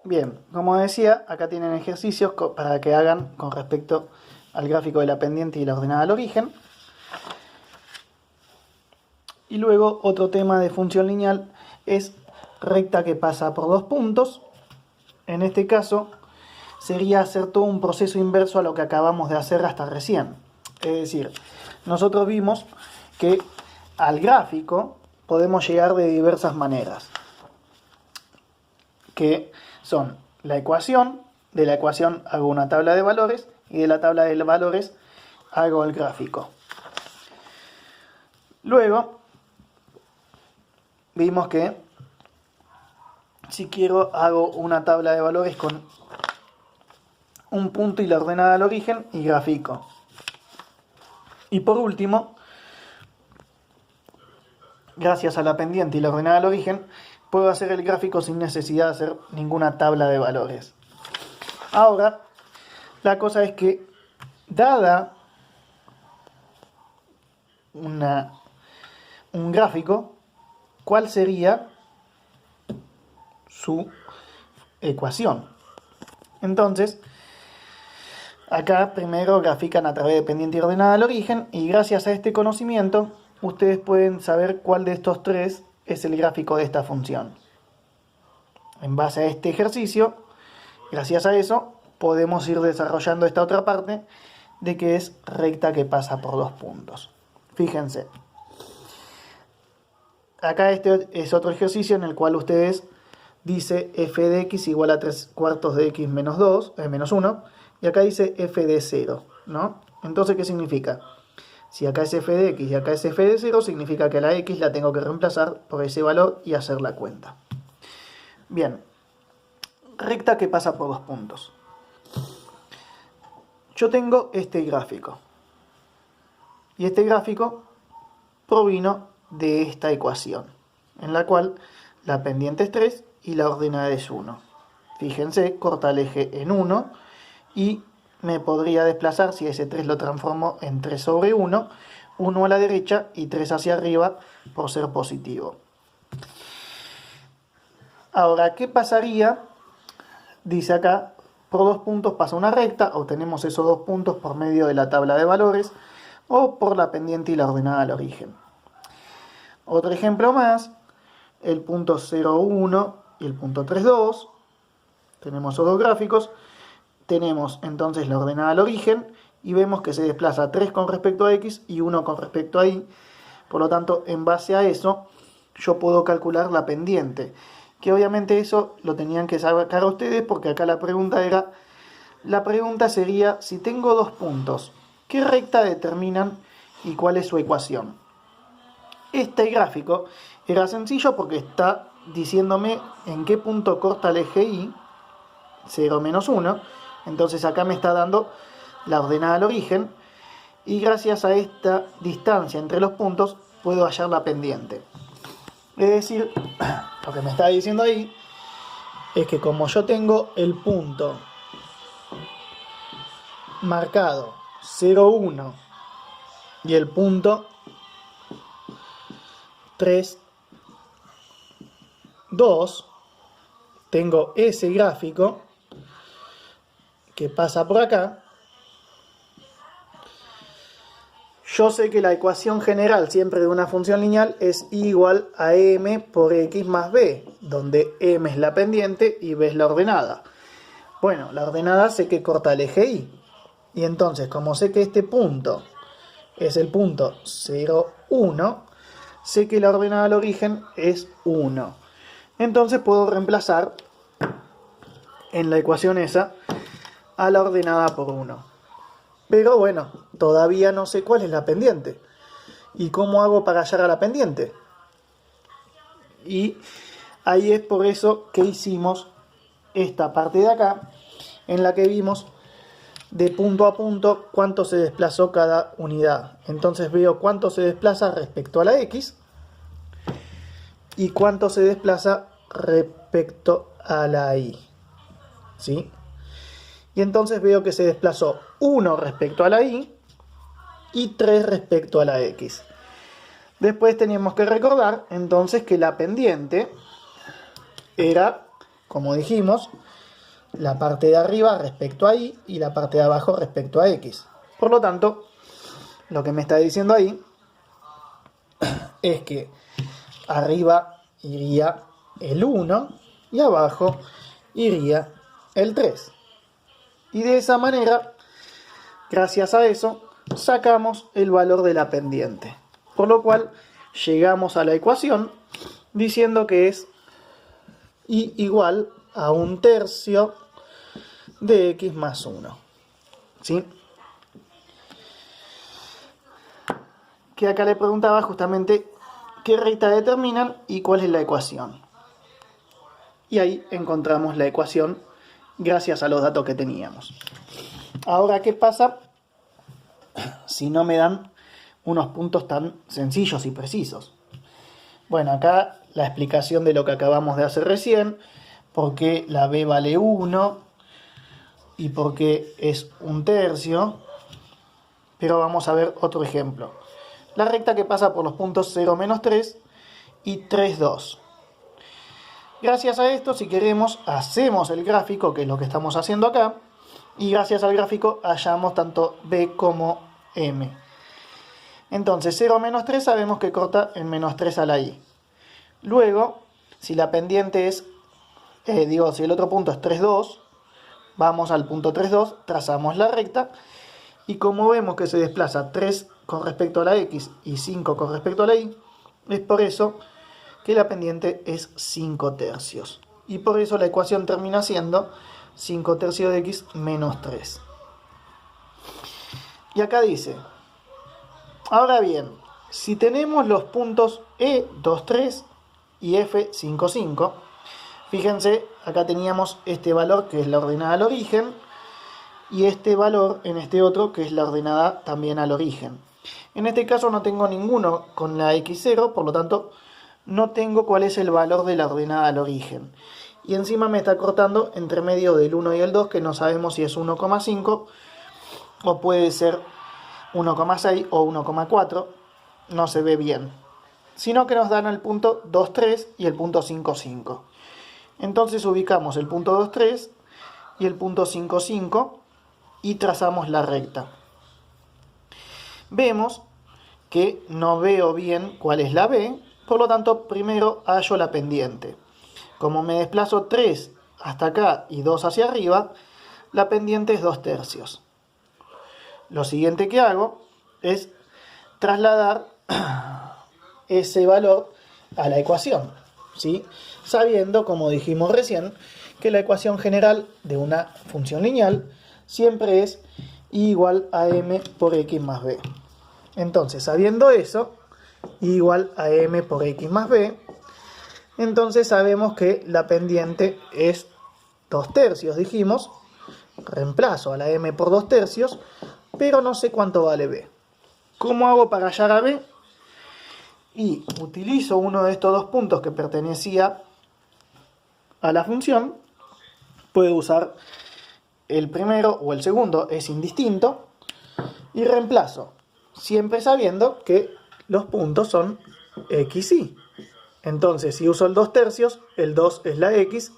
Bien, como decía, acá tienen ejercicios para que hagan con respecto al gráfico de la pendiente y la ordenada al origen. Y luego otro tema de función lineal es recta que pasa por dos puntos. En este caso sería hacer todo un proceso inverso a lo que acabamos de hacer hasta recién. Es decir, nosotros vimos que al gráfico podemos llegar de diversas maneras, que son la ecuación, de la ecuación hago una tabla de valores y de la tabla de valores hago el gráfico. Luego vimos que si quiero hago una tabla de valores con un punto y la ordenada al origen y gráfico. Y por último, gracias a la pendiente y la ordenada al origen, puedo hacer el gráfico sin necesidad de hacer ninguna tabla de valores. Ahora, la cosa es que, dada un gráfico, ¿cuál sería su ecuación? Entonces, acá primero grafican a través de pendiente y ordenada al origen, y gracias a este conocimiento, ustedes pueden saber cuál de estos tres es el gráfico de esta función. En base a este ejercicio, gracias a eso, podemos ir desarrollando esta otra parte de que es recta que pasa por dos puntos. Fíjense. Acá este es otro ejercicio en el cual ustedes dice f de x igual a 3 cuartos de x menos 1, y acá dice f de 0, ¿no? Entonces, ¿qué significa? Si acá es f de x y acá es f de 0, significa que la x la tengo que reemplazar por ese valor y hacer la cuenta. Bien, recta que pasa por dos puntos. Yo tengo este gráfico, y este gráfico provino de esta ecuación, en la cual la pendiente es 3 y la ordenada es 1. Fíjense, corta el eje en 1 y me podría desplazar, si ese 3 lo transformo en 3 sobre 1, 1 a la derecha y 3 hacia arriba por ser positivo. Ahora, ¿qué pasaría? Dice acá, por dos puntos pasa una recta, obtenemos esos dos puntos por medio de la tabla de valores o por la pendiente y la ordenada al origen. Otro ejemplo más, el punto 0,1 y el punto 3,2. Tenemos esos dos gráficos. Tenemos entonces la ordenada al origen y vemos que se desplaza 3 con respecto a x y 1 con respecto a y. Por lo tanto, en base a eso, yo puedo calcular la pendiente. Que obviamente eso lo tenían que sacar ustedes, porque acá la pregunta sería, si tengo dos puntos, ¿qué recta determinan y cuál es su ecuación? Este gráfico era sencillo porque está diciéndome en qué punto corta el eje y, 0 menos 1. Entonces acá me está dando la ordenada al origen, y gracias a esta distancia entre los puntos puedo hallar la pendiente. Es decir, lo que me está diciendo ahí es que como yo tengo el punto marcado 0,1 y el punto 3,2, tengo ese gráfico que pasa por acá. Yo sé que la ecuación general siempre de una función lineal es igual a m por x más b, donde m es la pendiente y b es la ordenada. Bueno, la ordenada sé que corta el eje y. Y entonces, como sé que este punto es el punto 0,1, sé que la ordenada al origen es 1. Entonces puedo reemplazar en la ecuación esa a la ordenada por 1. Pero bueno, todavía no sé cuál es la pendiente. ¿Y cómo hago para hallar a la pendiente? Y ahí es por eso que hicimos esta parte de acá, en la que vimos de punto a punto cuánto se desplazó cada unidad. Entonces veo cuánto se desplaza respecto a la x y cuánto se desplaza respecto a la y. ¿Sí? Y entonces veo que se desplazó 1 respecto a la y 3 respecto a la x. Después teníamos que recordar entonces que la pendiente era como dijimos, la parte de arriba respecto a y y la parte de abajo respecto a x. Por lo tanto, lo que me está diciendo ahí es que arriba iría el 1 y abajo iría el 3. Y de esa manera, gracias a eso, sacamos el valor de la pendiente. Por lo cual, llegamos a la ecuación diciendo que es y igual a 1/3 de x más 1. ¿Sí? Que acá le preguntaba justamente qué recta determinan y cuál es la ecuación. Y ahí encontramos la ecuación gracias a los datos que teníamos. Ahora, ¿qué pasa si no me dan unos puntos tan sencillos y precisos? Bueno, acá la explicación de lo que acabamos de hacer recién, por qué la b vale 1 y por qué es 1/3, pero vamos a ver otro ejemplo. La recta que pasa por los puntos 0, menos 3 y 3, 2. Gracias a esto, si queremos, hacemos el gráfico, que es lo que estamos haciendo acá, y gracias al gráfico hallamos tanto b como m. Entonces 0 menos 3 sabemos que corta en menos 3 a la y. Luego, si la pendiente es, si el otro punto es 3, 2, vamos al punto 3, 2, trazamos la recta, y como vemos que se desplaza 3 con respecto a la x y 5 con respecto a la y, es por eso que la pendiente es 5/3. Y por eso la ecuación termina siendo 5/3 de x menos 3. Y acá dice, ahora bien, si tenemos los puntos E 2, 3 y F 5, 5, fíjense, acá teníamos este valor que es la ordenada al origen, y este valor en este otro que es la ordenada también al origen. En este caso no tengo ninguno con la x0, por lo tanto no tengo cuál es el valor de la ordenada al origen. Y encima me está cortando entre medio del 1 y el 2, que no sabemos si es 1,5 o puede ser 1,6 o 1,4, no se ve bien. Sino que nos dan el punto 2, 3 y el punto 5, 5. Entonces ubicamos el punto 2, 3 y el punto 5, 5 y trazamos la recta. Vemos que no veo bien cuál es la b, por lo tanto primero hallo la pendiente. Como me desplazo 3 hasta acá y 2 hacia arriba, la pendiente es 2/3. Lo siguiente que hago es trasladar ese valor a la ecuación, ¿sí? Sabiendo, como dijimos recién, que la ecuación general de una función lineal siempre es y igual a m por x más b. Entonces, sabiendo eso, y igual a m por x más b, entonces sabemos que la pendiente es 2/3, dijimos. Reemplazo a la m por 2/3, pero no sé cuánto vale b. ¿Cómo hago para hallar a b? Y utilizo uno de estos dos puntos que pertenecía a la función. Puedo usar el primero o el segundo, es indistinto, y reemplazo, siempre sabiendo que los puntos son x y. Entonces, si uso el 2/3, el 2 es la x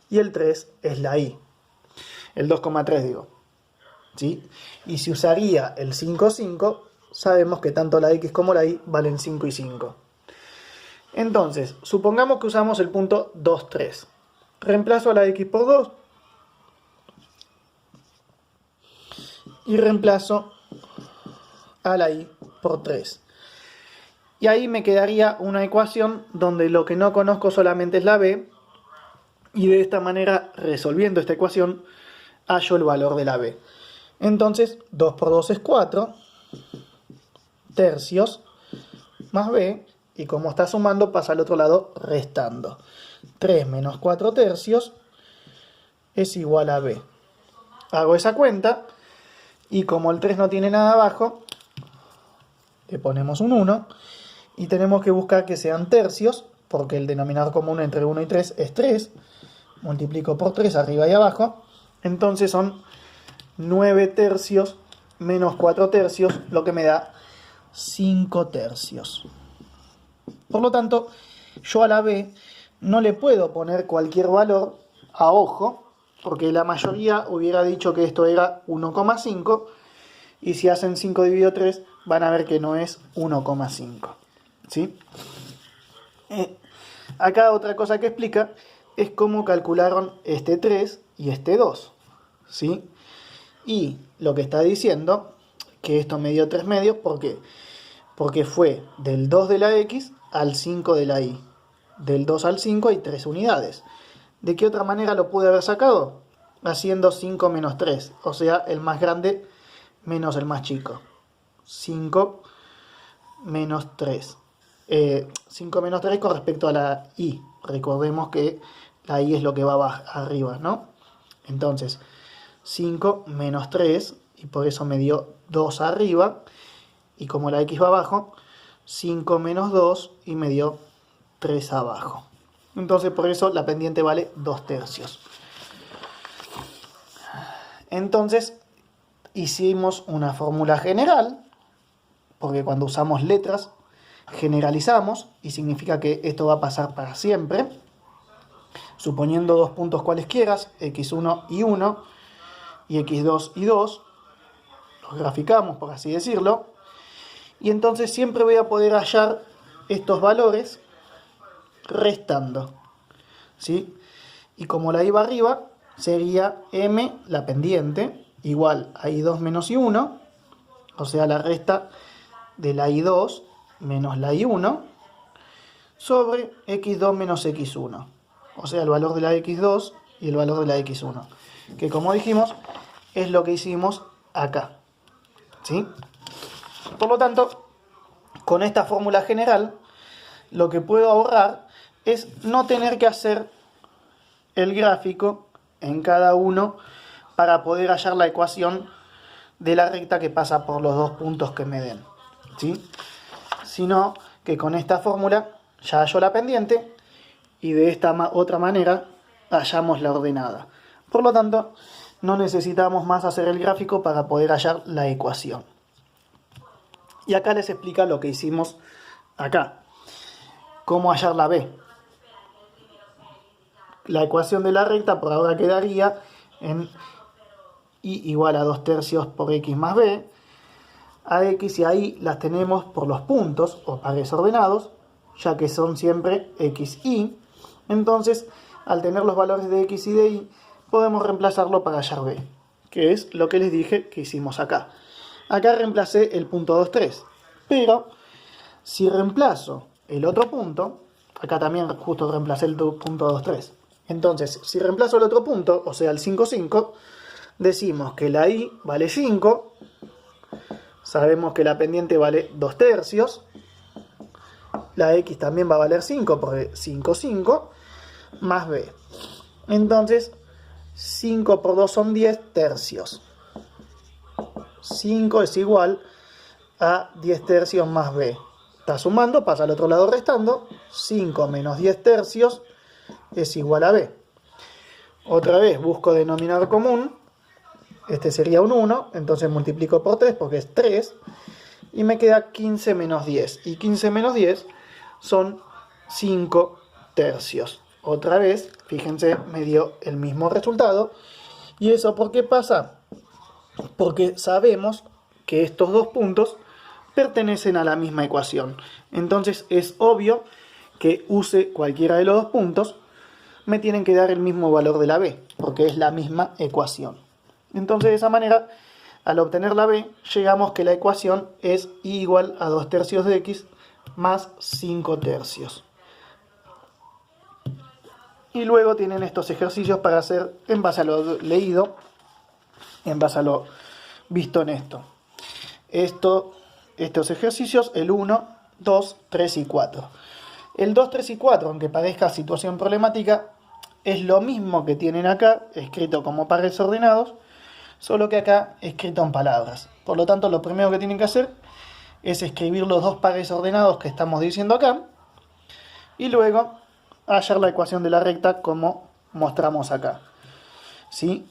y el 3 es la y. El 2,3 digo. ¿Sí? Y si usaría el 5, 5, sabemos que tanto la x como la y valen 5 y 5. Entonces, supongamos que usamos el punto 2, 3. Reemplazo a la x por 2 y reemplazo a la y por 3. Y ahí me quedaría una ecuación donde lo que no conozco solamente es la b, y de esta manera, resolviendo esta ecuación, hallo el valor de la b. Entonces, 2 por 2 es 4 tercios más b, y como está sumando pasa al otro lado restando. 3 menos 4 tercios es igual a b. Hago esa cuenta, y como el 3 no tiene nada abajo, le ponemos un 1, y tenemos que buscar que sean tercios, porque el denominador común entre 1 y 3 es 3. Multiplico por 3 arriba y abajo, entonces son 9 tercios menos 4 tercios, lo que me da 5 tercios. Por lo tanto, yo a la b no le puedo poner cualquier valor a ojo, porque la mayoría hubiera dicho que esto era 1,5, y si hacen 5 dividido 3 van a ver que no es 1,5. ¿Sí? Acá otra cosa que explica es cómo calcularon este 3 y este 2. ¿Sí? Y lo que está diciendo, que esto me dio 3 medios, ¿por qué? Porque fue del 2 de la x al 5 de la y. Del 2 al 5 hay 3 unidades. ¿De qué otra manera lo pude haber sacado? Haciendo 5 menos 3, o sea, el más grande menos el más chico. 5 menos 3. 5 menos 3 con respecto a la y. Recordemos que la y es lo que va arriba, ¿no? Entonces, 5 menos 3, y por eso me dio 2 arriba, y como la x va abajo, 5 menos 2, y me dio 3 abajo. Entonces, por eso la pendiente vale 2 tercios. Entonces, hicimos una fórmula general, porque cuando usamos letras, generalizamos, y significa que esto va a pasar para siempre. Suponiendo dos puntos cualesquiera, x1 y 1, y x2 y 2, los graficamos, por así decirlo, y entonces siempre voy a poder hallar estos valores restando, ¿sí? Y como la i va arriba, sería m, la pendiente, igual a i2 menos i1, o sea, la resta de la i2 menos la i1, sobre x2 menos x1, o sea, el valor de la x2 y el valor de la x1, que como dijimos, es lo que hicimos acá, ¿sí? Por lo tanto, con esta fórmula general, lo que puedo ahorrar es no tener que hacer el gráfico en cada uno para poder hallar la ecuación de la recta que pasa por los dos puntos que me den, ¿sí? Sino que con esta fórmula ya hallo la pendiente y de esta otra manera hallamos la ordenada. Por lo tanto, no necesitamos más hacer el gráfico para poder hallar la ecuación. Y acá les explica lo que hicimos acá. Cómo hallar la b. La ecuación de la recta por ahora quedaría en y igual a 2 tercios por x más b. A x y a y las tenemos por los puntos o pares ordenados, ya que son siempre x, y. Entonces, al tener los valores de x y de y, podemos reemplazarlo para hallar b, que es lo que les dije que hicimos acá. Acá reemplacé el punto 2, 3, pero si reemplazo el otro punto, acá también justo reemplacé el punto 2, 3. Entonces, si reemplazo el otro punto, o sea el 5, 5, decimos que la y vale 5, sabemos que la pendiente vale 2 tercios, la x también va a valer 5, porque 5, 5, más b. Entonces, 5 por 2 son 10 tercios. 5 es igual a 10 tercios más b. Está sumando, pasa al otro lado restando. 5 menos 10 tercios es igual a b. Otra vez busco denominador común. Este sería un 1, entonces multiplico por 3 porque es 3. Y me queda 15 menos 10. Y 15 menos 10 son 5 tercios. Otra vez, fíjense, me dio el mismo resultado. ¿Y eso por qué pasa? Porque sabemos que estos dos puntos pertenecen a la misma ecuación. Entonces es obvio que use cualquiera de los dos puntos, me tienen que dar el mismo valor de la b, porque es la misma ecuación. Entonces de esa manera, al obtener la b, llegamos que la ecuación es y igual a 2 tercios de x más 5 tercios. Y luego tienen estos ejercicios para hacer en base a lo leído, en base a lo visto en esto. Estos ejercicios, el 1, 2, 3 y 4. El 2, 3 y 4, aunque parezca situación problemática, es lo mismo que tienen acá, escrito como pares ordenados, solo que acá escrito en palabras. Por lo tanto, lo primero que tienen que hacer es escribir los dos pares ordenados que estamos diciendo acá, y luego hallar la ecuación de la recta como mostramos acá, ¿sí?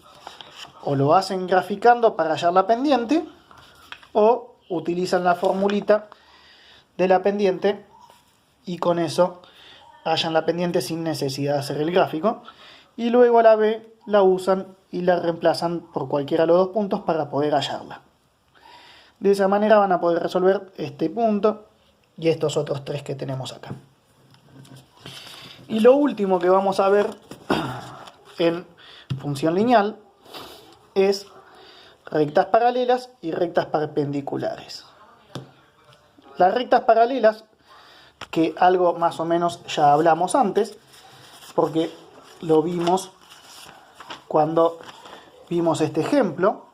O lo hacen graficando para hallar la pendiente, o utilizan la formulita de la pendiente y con eso hallan la pendiente sin necesidad de hacer el gráfico, y luego a la B la usan y la reemplazan por cualquiera de los dos puntos para poder hallarla. De esa manera van a poder resolver este punto y estos otros tres que tenemos acá. Y lo último que vamos a ver en función lineal es rectas paralelas y rectas perpendiculares. Las rectas paralelas, que algo más o menos ya hablamos antes, porque lo vimos cuando vimos este ejemplo,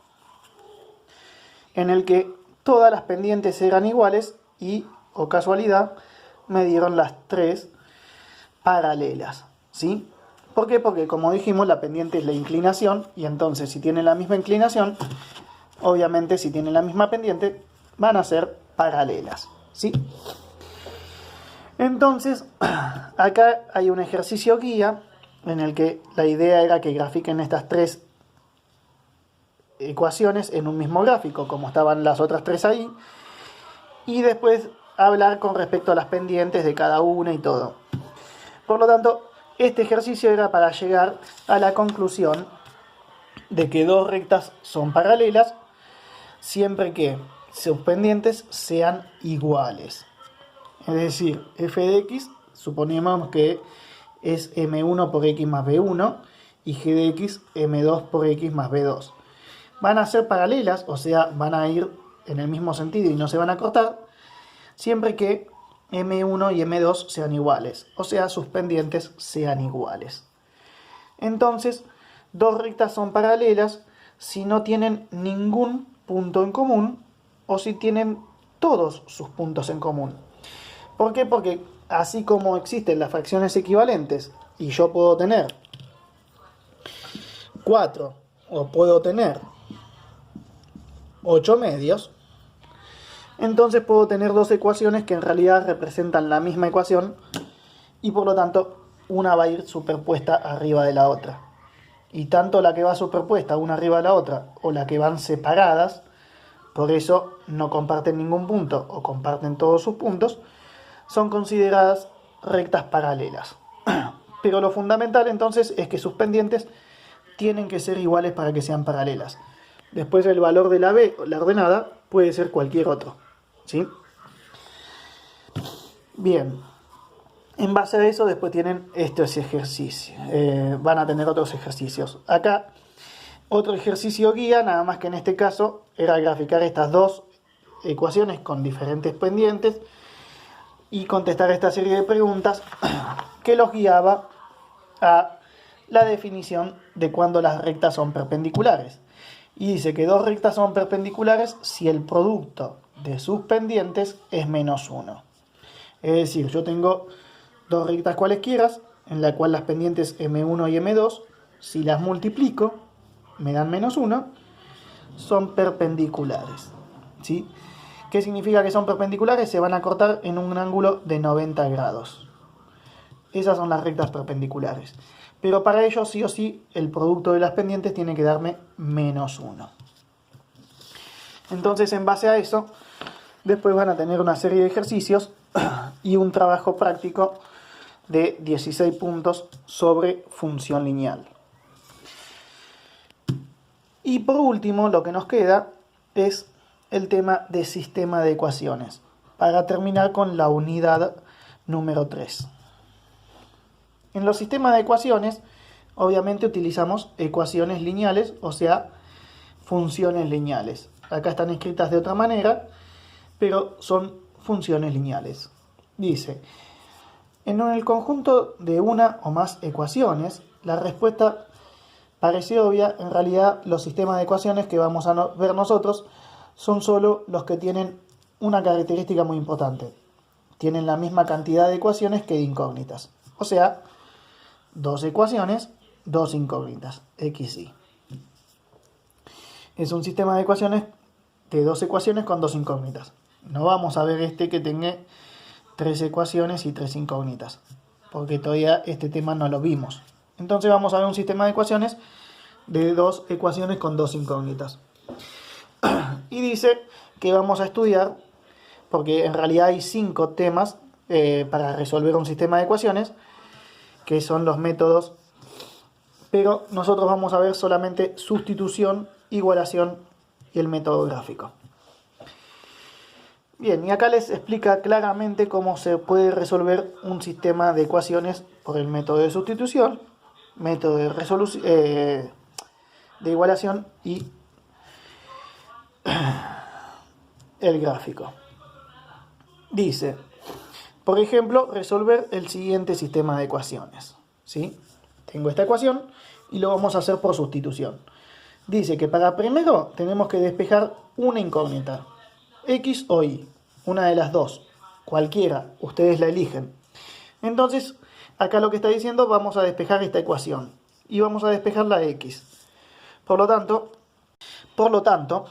en el que todas las pendientes eran iguales y, o casualidad, me dieron las tres paralelas, ¿sí? ¿Por qué? Porque, como dijimos, la pendiente es la inclinación, y entonces si tienen la misma inclinación, obviamente si tienen la misma pendiente, van a ser paralelas, ¿sí? Entonces, acá hay un ejercicio guía en el que la idea era que grafiquen estas tres ecuaciones en un mismo gráfico, como estaban las otras tres ahí, y después hablar con respecto a las pendientes de cada una y todo. Por lo tanto, este ejercicio era para llegar a la conclusión de que dos rectas son paralelas siempre que sus pendientes sean iguales. Es decir, f de x, suponemos que es m1 por x más b1 y g de x m2 por x más b2. Van a ser paralelas, o sea, van a ir en el mismo sentido y no se van a cortar, siempre que m1 y m2 sean iguales, o sea, sus pendientes sean iguales. Entonces, dos rectas son paralelas si no tienen ningún punto en común o si tienen todos sus puntos en común. ¿Por qué? Porque así como existen las fracciones equivalentes y yo puedo tener 4 o puedo tener 8 medios, entonces puedo tener dos ecuaciones que en realidad representan la misma ecuación y por lo tanto una va a ir superpuesta arriba de la otra. Y tanto la que va superpuesta una arriba de la otra o la que van separadas, por eso no comparten ningún punto o comparten todos sus puntos, son consideradas rectas paralelas. Pero lo fundamental entonces es que sus pendientes tienen que ser iguales para que sean paralelas. Después el valor de la B, la ordenada, puede ser cualquier otro, ¿sí? Bien, en base a eso después tienen estos ejercicios, van a tener otros ejercicios. Acá otro ejercicio guía, nada más que en este caso era graficar estas dos ecuaciones con diferentes pendientes y contestar esta serie de preguntas que los guiaba a la definición de cuándo las rectas son perpendiculares. Y dice que dos rectas son perpendiculares si el producto de sus pendientes es menos 1. Es decir, yo tengo dos rectas cualesquiera, en la cual las pendientes m1 y m2, si las multiplico, me dan menos 1, son perpendiculares, ¿sí? ¿Qué significa que son perpendiculares? Se van a cortar en un ángulo de 90 grados. Esas son las rectas perpendiculares. Pero para ello, sí o sí, el producto de las pendientes tiene que darme menos 1. Entonces, en base a eso, después van a tener una serie de ejercicios y un trabajo práctico de 16 puntos sobre función lineal. Y por último, lo que nos queda es el tema de sistema de ecuaciones, para terminar con la unidad número 3. En los sistemas de ecuaciones, obviamente utilizamos ecuaciones lineales, o sea, funciones lineales. Acá están escritas de otra manera, pero son funciones lineales. Dice, en el conjunto de una o más ecuaciones, la respuesta parece obvia. En realidad, los sistemas de ecuaciones que vamos a ver nosotros son solo los que tienen una característica muy importante. Tienen la misma cantidad de ecuaciones que de incógnitas. O sea, dos ecuaciones, dos incógnitas, x, y. Es un sistema de ecuaciones de dos ecuaciones con dos incógnitas. No vamos a ver este que tenga tres ecuaciones y tres incógnitas, porque todavía este tema no lo vimos. Entonces vamos a ver un sistema de ecuaciones de dos ecuaciones con dos incógnitas. Y dice que vamos a estudiar, porque en realidad hay 5 temas para resolver un sistema de ecuaciones, que son los métodos, pero nosotros vamos a ver solamente sustitución, igualación y el método gráfico. Bien, y acá les explica claramente cómo se puede resolver un sistema de ecuaciones por el método de sustitución, método de resolución, de igualación y el gráfico. Dice, por ejemplo, resolver el siguiente sistema de ecuaciones, ¿sí? Tengo esta ecuación y lo vamos a hacer por sustitución. Dice que para primero tenemos que despejar una incógnita, X o Y, una de las dos, cualquiera, ustedes la eligen. Entonces, acá lo que está diciendo, vamos a despejar esta ecuación y vamos a despejar la X. Por lo tanto,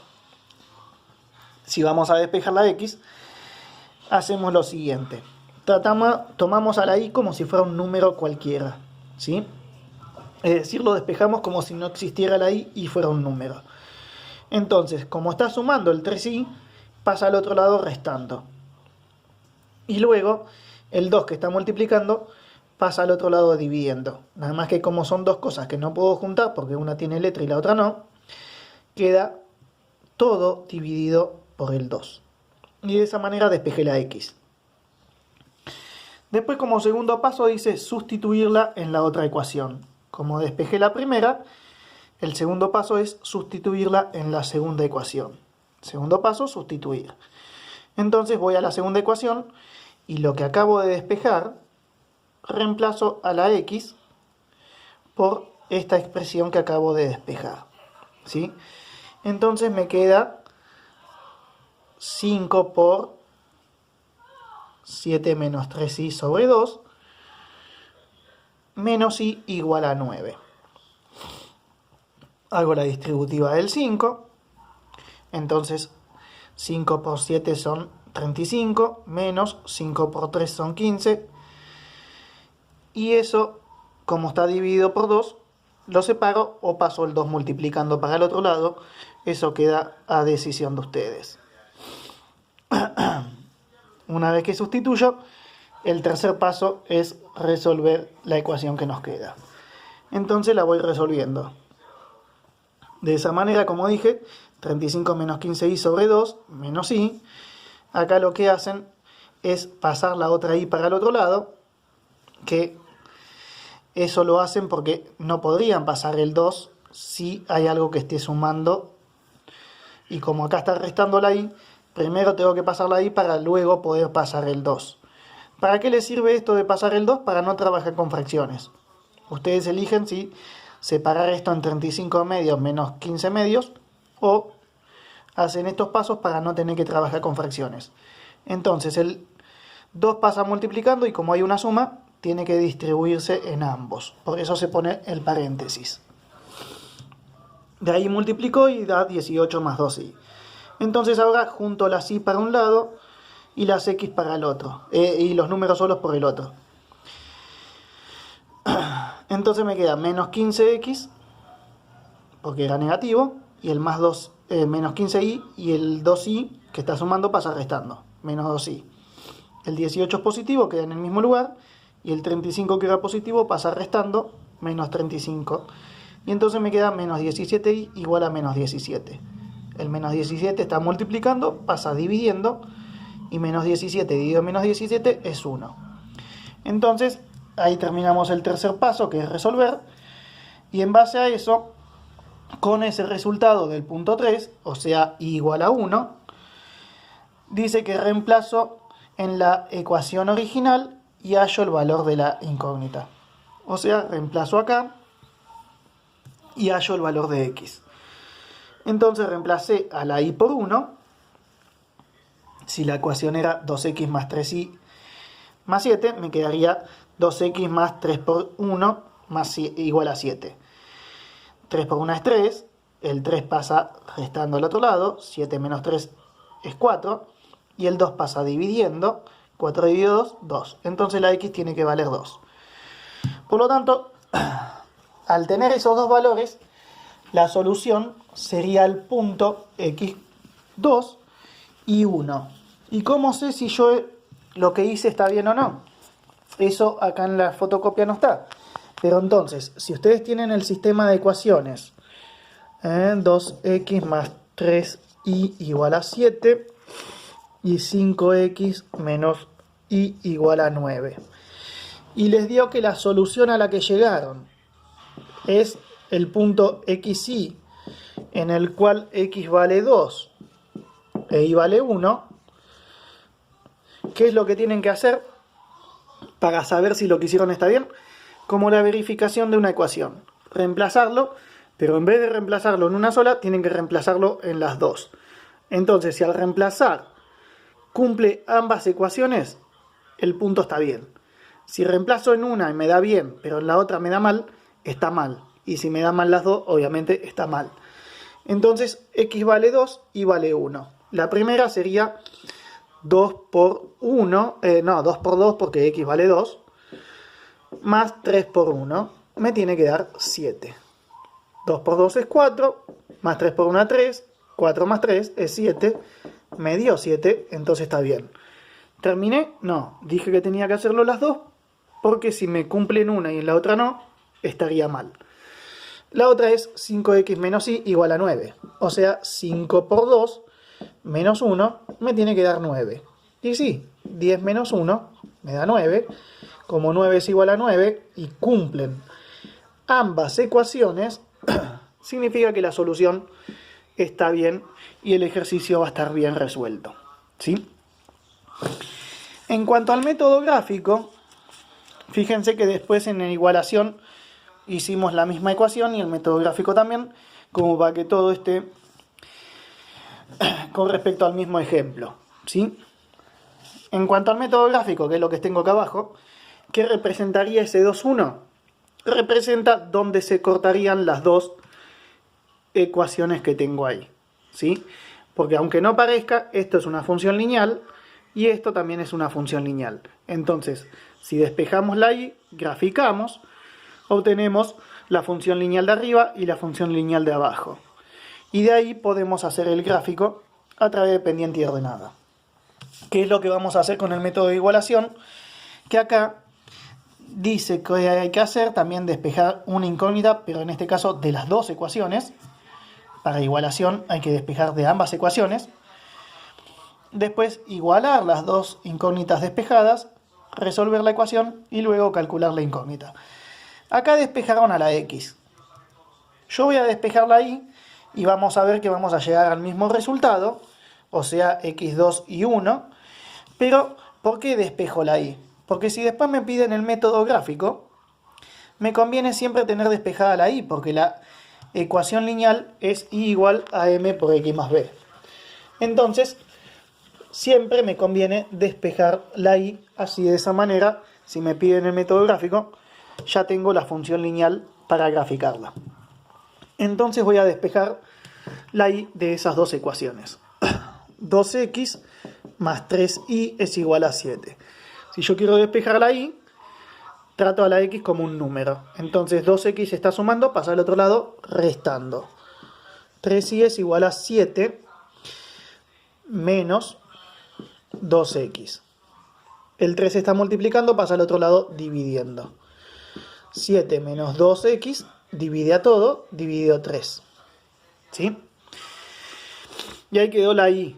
si vamos a despejar la X, hacemos lo siguiente. Tomamos a la Y como si fuera un número cualquiera, ¿sí? Es decir, lo despejamos como si no existiera la Y y fuera un número. Entonces, como está sumando el 3Y, pasa al otro lado restando. Y luego, el 2 que está multiplicando, pasa al otro lado dividiendo. Nada más que como son dos cosas que no puedo juntar, porque una tiene letra y la otra no, queda todo dividido por el 2. Y de esa manera despejé la X. Después, como segundo paso, dice sustituirla en la otra ecuación. Como despejé la primera, el segundo paso es sustituirla en la segunda ecuación. Segundo paso, sustituir. Entonces voy a la segunda ecuación y lo que acabo de despejar, reemplazo a la X por esta expresión que acabo de despejar, ¿sí? Entonces me queda 5 por 7 menos 3y sobre 2 menos y igual a 9. Hago la distributiva del 5. Entonces 5 por 7 son 35, menos 5 por 3 son 15. Y eso, como está dividido por 2, lo separo o paso el 2 multiplicando para el otro lado. Eso queda a decisión de ustedes. Una vez que sustituyo, el tercer paso es resolver la ecuación que nos queda. Entonces la voy resolviendo. De esa manera, como dije, 35 menos 15y sobre 2 menos y. Acá lo que hacen es pasar la otra y para el otro lado, que eso lo hacen porque no podrían pasar el 2 si hay algo que esté sumando. Y como acá está restando la y, primero tengo que pasar la y para luego poder pasar el 2. ¿Para qué les sirve esto de pasar el 2? Para no trabajar con fracciones. Ustedes eligen si separar esto en 35 medios menos 15 medios o hacen estos pasos para no tener que trabajar con fracciones. Entonces el 2 pasa multiplicando y como hay una suma, tiene que distribuirse en ambos. Por eso se pone el paréntesis. De ahí multiplicó y da 18 más 2y. Entonces ahora junto las y para un lado y las x para el otro. Y los números solos por el otro. Entonces me queda menos 15x, porque era negativo, y el más 2, menos 15y, y el 2y que está sumando pasa restando, menos 2y. El 18 es positivo, queda en el mismo lugar, y el 35 que era positivo pasa restando, menos 35. Y entonces me queda menos 17y igual a menos 17. El menos 17 está multiplicando, pasa dividiendo, y menos 17 dividido menos 17 es 1. Entonces, ahí terminamos el tercer paso, que es resolver, y en base a eso, con ese resultado del punto 3, o sea, y igual a 1, dice que reemplazo en la ecuación original y hallo el valor de la incógnita. O sea, reemplazo acá y hallo el valor de x. Entonces reemplacé a la y por 1. Si la ecuación era 2x más 3y más 7, me quedaría 2x más 3 por 1 más igual a 7. 3 por 1 es 3, el 3 pasa restando al otro lado, 7 menos 3 es 4, y el 2 pasa dividiendo, 4 dividido 2, 2. Entonces la x tiene que valer 2. Por lo tanto, al tener esos dos valores, la solución sería el punto x2 y 1. ¿Y cómo sé si yo lo que hice está bien o no. Eso acá en la fotocopia no está. Pero entonces, si ustedes tienen el sistema de ecuaciones, 2x más 3y igual a 7 y 5x menos y igual a 9. Y les dio que la solución a la que llegaron es el punto xy, en el cual x vale 2 e y vale 1. ¿Qué es lo que tienen que hacer para saber si lo que hicieron está bien? Como la verificación de una ecuación. Reemplazarlo, pero en vez de reemplazarlo en una sola, tienen que reemplazarlo en las dos. Entonces, si al reemplazar cumple ambas ecuaciones, el punto está bien. Si reemplazo en una y me da bien, pero en la otra me da mal, está mal. Y si me da mal las dos, obviamente está mal. Entonces, x vale 2 y vale 1. La primera sería 2 por 1, 2 por 2 porque x vale 2, más 3 por 1, me tiene que dar 7. 2 por 2 es 4, más 3 por 1 es 3, 4 más 3 es 7, me dio 7, entonces está bien. ¿Terminé? No, dije que tenía que hacerlo las dos, porque si me cumple en una y en la otra no, estaría mal. La otra es 5x menos y igual a 9, o sea, 5 por 2 menos 1 me tiene que dar 9. Y sí, 10 menos 1 me da 9, como 9 es igual a 9 y cumplen ambas ecuaciones, significa que la solución está bien y el ejercicio va a estar bien resuelto, ¿sí? En cuanto al método gráfico, fíjense que después en la igualación hicimos la misma ecuación y el método gráfico también, como para que todo esté con respecto al mismo ejemplo, ¿sí? En cuanto al método gráfico, que es lo que tengo acá abajo, ¿qué representaría ese 2,1? Representa donde se cortarían las dos ecuaciones que tengo ahí, ¿sí? Porque aunque no parezca, esto es una función lineal y esto también es una función lineal. Entonces, si despejamos la y, graficamos, obtenemos la función lineal de arriba y la función lineal de abajo. Y de ahí podemos hacer el gráfico a través de pendiente y ordenada. ¿Qué es lo que vamos a hacer con el método de igualación? Que acá dice que hay que hacer también despejar una incógnita, pero en este caso de las dos ecuaciones. Para igualación hay que despejar de ambas ecuaciones. Después igualar las dos incógnitas despejadas, resolver la ecuación y luego calcular la incógnita. Acá despejaron a la x. Yo voy a despejar la y y vamos a ver que vamos a llegar al mismo resultado, o sea x2 y 1. Pero, ¿por qué despejo la y? Porque si después me piden el método gráfico, me conviene siempre tener despejada la y, porque la ecuación lineal es y igual a m por x más b. Entonces, siempre me conviene despejar la y, así de esa manera, si me piden el método gráfico, ya tengo la función lineal para graficarla. Entonces voy a despejar la y de esas dos ecuaciones. 2x más 3y es igual a 7. Si yo quiero despejar la y, trato a la x como un número. Entonces 2x está sumando, pasa al otro lado restando. 3y es igual a 7 menos 2x. El 3 está multiplicando, pasa al otro lado dividiendo. 7 menos 2x divide a todo, dividido 3. ¿Sí? Y ahí quedó la y.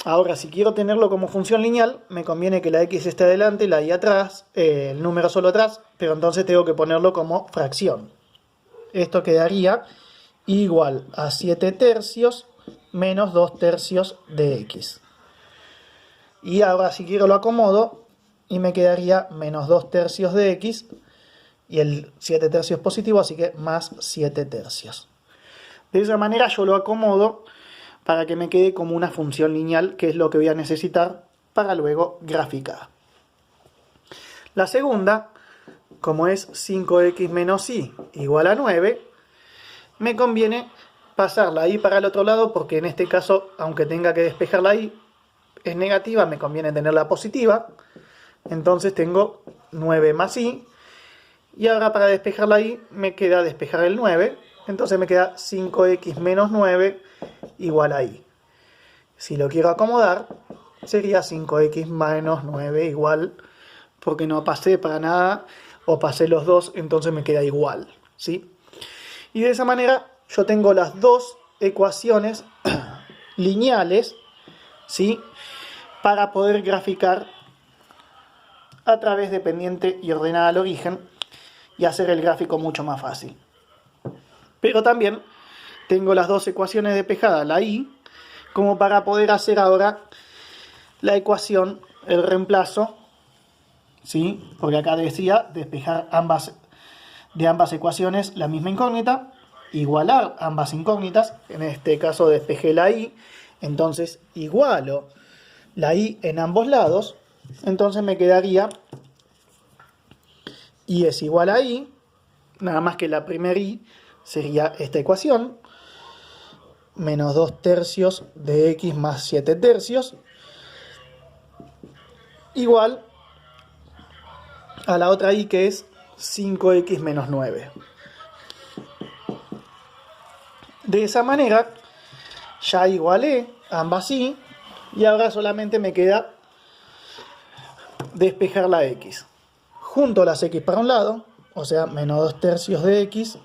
Ahora, si quiero tenerlo como función lineal, me conviene que la x esté adelante y la y atrás, el número solo atrás, pero entonces tengo que ponerlo como fracción. Esto quedaría igual a 7 tercios menos 2 tercios de x. Y ahora si quiero lo acomodo y me quedaría menos 2 tercios de x y el 7 tercios positivo, así que más 7 tercios. De esa manera yo lo acomodo para que me quede como una función lineal, que es lo que voy a necesitar para luego graficar. La segunda, como es 5x menos y igual a 9, me conviene pasar la y para el otro lado, porque en este caso, aunque tenga que despejar la y, es negativa, me conviene tenerla positiva. Entonces tengo 9 más y, y ahora para despejar la y me queda despejar el 9, entonces me queda 5x menos 9 igual a y. Si lo quiero acomodar, sería 5x menos 9 igual, porque no pasé para nada, o pasé los dos, entonces me queda igual, ¿sí? Y de esa manera yo tengo las dos ecuaciones lineales, ¿sí? Para poder graficar a través de pendiente y ordenada al origen y hacer el gráfico mucho más fácil. Pero también tengo las dos ecuaciones despejadas, la y, como para poder hacer ahora la ecuación, el reemplazo, ¿sí? Porque acá decía despejar de ambas ecuaciones la misma incógnita, igualar ambas incógnitas, en este caso despejé la y, entonces igualo la y en ambos lados, entonces me quedaría y es igual a y, nada más que la primera y sería esta ecuación, menos 2 tercios de x más 7 tercios, igual a la otra y que es 5x menos 9. De esa manera ya igualé ambas y ahora solamente me queda despejar la x. Junto las x para un lado, o sea, menos 2 tercios de x,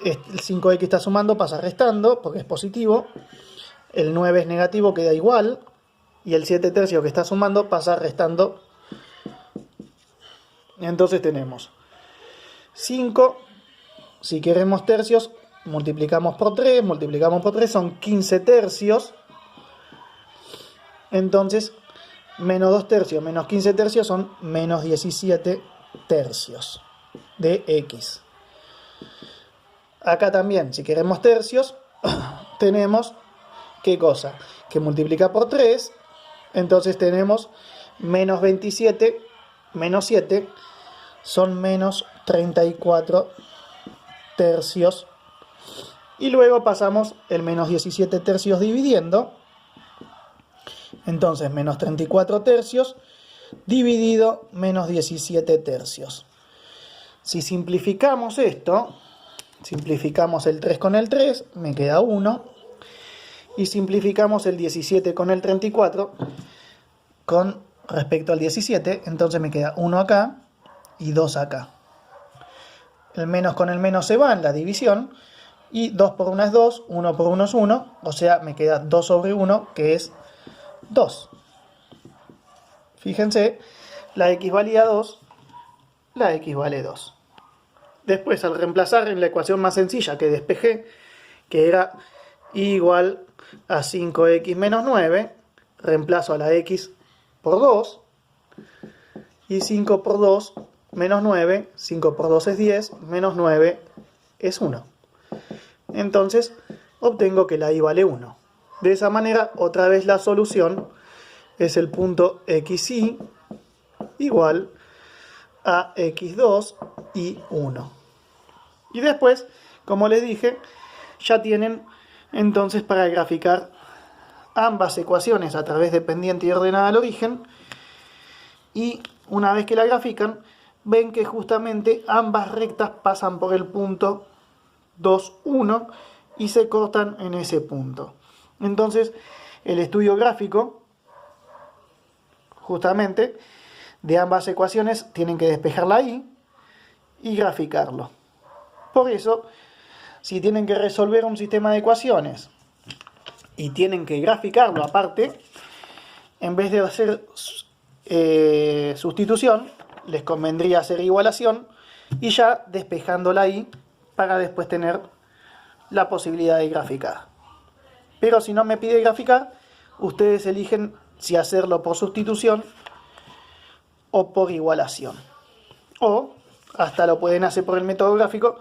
el 5x está sumando, pasa restando, porque es positivo, el 9 es negativo, queda igual, y el 7 tercios que está sumando pasa restando. Entonces tenemos 5, si queremos tercios, multiplicamos por 3, son 15 tercios, entonces menos 2 tercios menos 15 tercios son menos 17 tercios de x. Acá también, si queremos tercios, tenemos, ¿qué cosa? Que multiplica por 3, entonces tenemos menos 27, menos 7, son menos 34 tercios. Y luego pasamos el menos 17 tercios dividiendo, entonces menos 34 tercios dividido menos 17 tercios. Si simplificamos esto, simplificamos el 3 con el 3, me queda 1. Y simplificamos el 17 con el 34 con respecto al 17, entonces me queda 1 acá y 2 acá. El menos con el menos se va en la división, y 2 por 1 es 2, 1 por 1 es 1, o sea, me queda 2 sobre 1, que es 2. Fíjense, la x valía 2, la x vale 2. Después, al reemplazar en la ecuación más sencilla que despejé, que era y igual a 5x menos 9, reemplazo a la x por 2, y 5 por 2 menos 9, 5 por 2 es 10, menos 9 es 1. Entonces, obtengo que la y vale 1. De esa manera, otra vez la solución es el punto xy igual a x2 y 1. Y después, como les dije, ya tienen entonces para graficar ambas ecuaciones a través de pendiente y ordenada al origen. Y una vez que la grafican, ven que justamente ambas rectas pasan por el punto 2, 1 y se cortan en ese punto. Entonces, el estudio gráfico, justamente, de ambas ecuaciones tienen que despejar la y graficarlo. Por eso, si tienen que resolver un sistema de ecuaciones y tienen que graficarlo aparte, en vez de hacer sustitución, les convendría hacer igualación y ya despejando la y para después tener la posibilidad de graficar. Pero si no me pide graficar, ustedes eligen si hacerlo por sustitución o por igualación. O hasta lo pueden hacer por el método gráfico,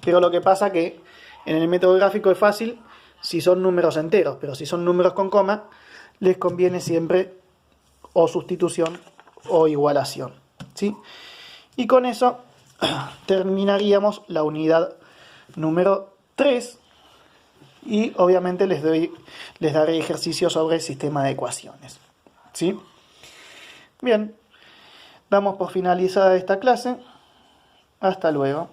pero lo que pasa que en el método gráfico es fácil si son números enteros, pero si son números con coma, les conviene siempre o sustitución o igualación, ¿sí? Y con eso terminaríamos la unidad número 3 y obviamente les daré ejercicios sobre el sistema de ecuaciones, ¿sí? Bien, damos por finalizada esta clase. Hasta luego.